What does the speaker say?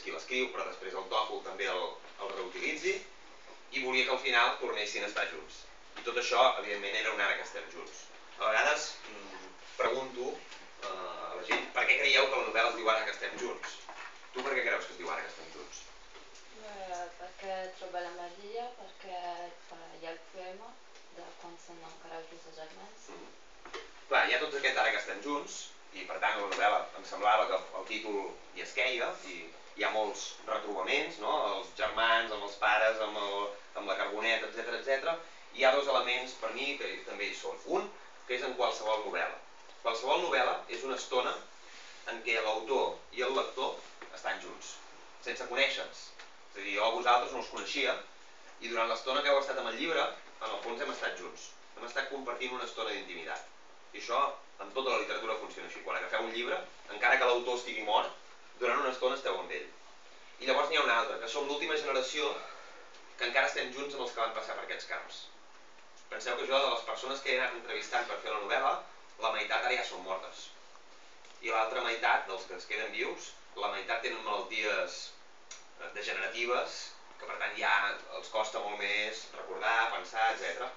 qui l'escriu, però després el TOEFL també el reutilitzi, i volia que al final tornessin a estar junts. I tot això, evidentment, era un ara que estem junts. A vegades pregunto a la gent per què creieu que la novel·la es diu Ara que estem junts? Tu per què creus que es diu Ara que estem junts? Perché troba la magia, perché hi ha el poema de quan són encara junts els germans. Clar, hi ha tots aquests Ara que estem junts, i per tant la novel·la em semblava que el títol hi es queia, i hi ha molts retrobaments, no? Els germans, amb els pares, amb la Carboneta, etc. Hi ha dos elements per mi que també hi són. Un, que és en qualsevol novel·la. Qualsevol novel·la és una estona en què l'autor i el lector estan junts, sense conèixer-se. És a dir, jo a vosaltres no us coneixia, i durant l'estona que heu estat amb el llibre, en el fons hem estat junts. Hem estat compartint una estona d'intimitat. I això, en tota la literatura funciona així. Quan agafeu un llibre, encara que l'autor estigui mort, durant una estona esteu amb ell. I llavors n'hi ha una altra, que som l'última generació que encara estem junts amb els que van passar per aquests camps. Penseu que jo, de les persones que he anat entrevistant per fer la novel·la, la meitat ara ja són mortes. I l'altra meitat, dels que es queden vius, la meitat tenen malalties degeneratives, que per tant ja els costa molt més recordar, pensar, etc.